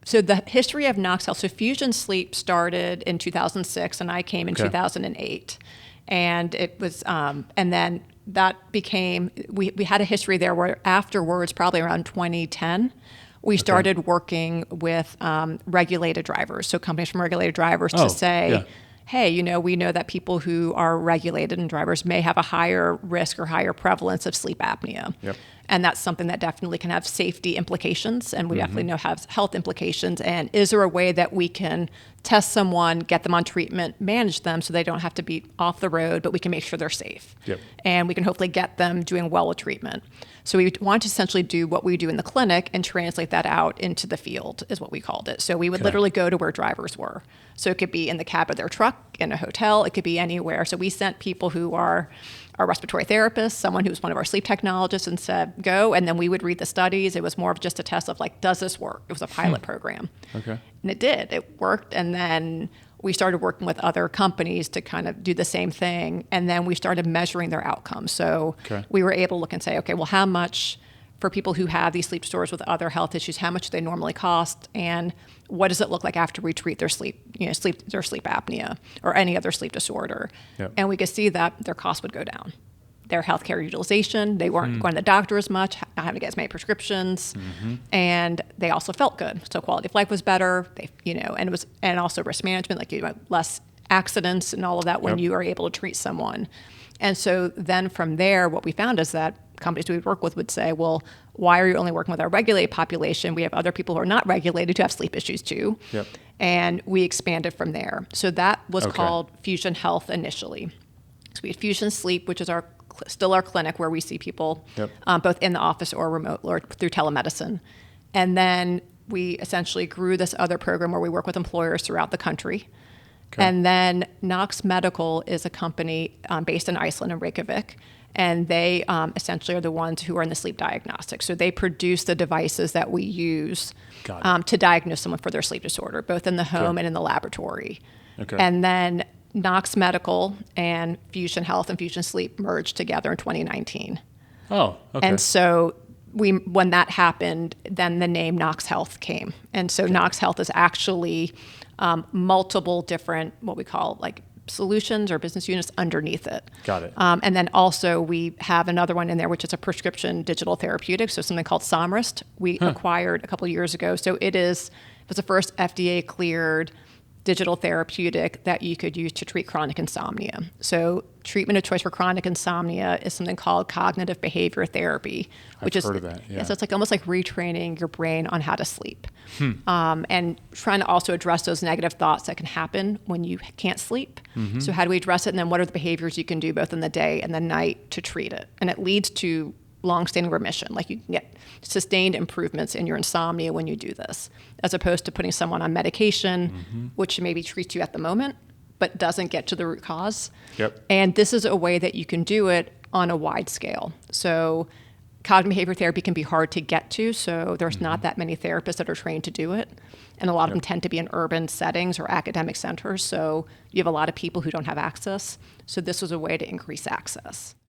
So the history of Knox Health, so Fusion Sleep started in 2006, and I came in 2008. And it was, and then that became, we had a history there where afterwards, probably around 2010, we started working with regulated drivers. So companies from regulated drivers to say, hey, we know that people who are regulated and drivers may have a higher risk or higher prevalence of sleep apnea. Yep. And that's something that definitely can have safety implications, and we definitely know has health implications. And is there a way that we can test someone, get them on treatment, manage them so they don't have to be off the road, but we can make sure they're safe? Yep. And we can hopefully get them doing well with treatment. So we want to essentially do what we do in the clinic and translate that out into the field, is what we called it. So we would literally go to where drivers were. So it could be in the cab of their truck, in a hotel, it could be anywhere. So we sent people who are our respiratory therapist, someone who was one of our sleep technologists, and said, go. And then we would read the studies. It was more of just a test of like, does this work? It was a pilot program. Okay. And it did. It worked. And then we started working with other companies to kind of do the same thing. And then we started measuring their outcomes. So we were able to look and say, okay, well, how much for people who have these sleep disorders with other health issues, how much do they normally cost? And what does it look like after we treat their sleep apnea or any other sleep disorder? Yep. And we could see that their costs would go down. Their healthcare utilization, they weren't going to the doctor as much, not having to get as many prescriptions, and they also felt good. So quality of life was better. And also risk management, like less accidents and all of that when you are able to treat someone. And so then from there, what we found is that companies we would work with would say, well, why are you only working with our regulated population? We have other people who are not regulated who have sleep issues too. Yep. And we expanded from there. So that was called Fusion Health initially. So we had Fusion Sleep, which is still our clinic where we see people both in the office or remote or through telemedicine. And then we essentially grew this other program where we work with employers throughout the country. Okay. And then Knox Medical is a company based in Iceland and Reykjavik. And they essentially are the ones who are in the sleep diagnostics. So they produce the devices that we use to diagnose someone for their sleep disorder, both in the home and in the laboratory. Okay. And then Knox Medical and Fusion Health and Fusion Sleep merged together in 2019. Oh, okay. And so when that happened, then the name Knox Health came. And so Knox Health is actually multiple different, what we call like solutions or business units underneath it. Got it. And then also we have another one in there, which is a prescription digital therapeutic, so something called Somryst we acquired a couple of years ago. So it was the first FDA cleared digital therapeutic that you could use to treat chronic insomnia. So treatment of choice for chronic insomnia is something called cognitive behavior therapy, which I've heard of that. Yeah. So it's like almost like retraining your brain on how to sleep, and trying to also address those negative thoughts that can happen when you can't sleep. So how do we address it? And then what are the behaviors you can do both in the day and the night to treat it? And it leads to long-standing remission. Like you can get sustained improvements in your insomnia when you do this, as opposed to putting someone on medication, which maybe treats you at the moment, but doesn't get to the root cause. Yep. And this is a way that you can do it on a wide scale. So cognitive behavior therapy can be hard to get to, so there's not that many therapists that are trained to do it. And a lot of them tend to be in urban settings or academic centers, so you have a lot of people who don't have access. So this was a way to increase access.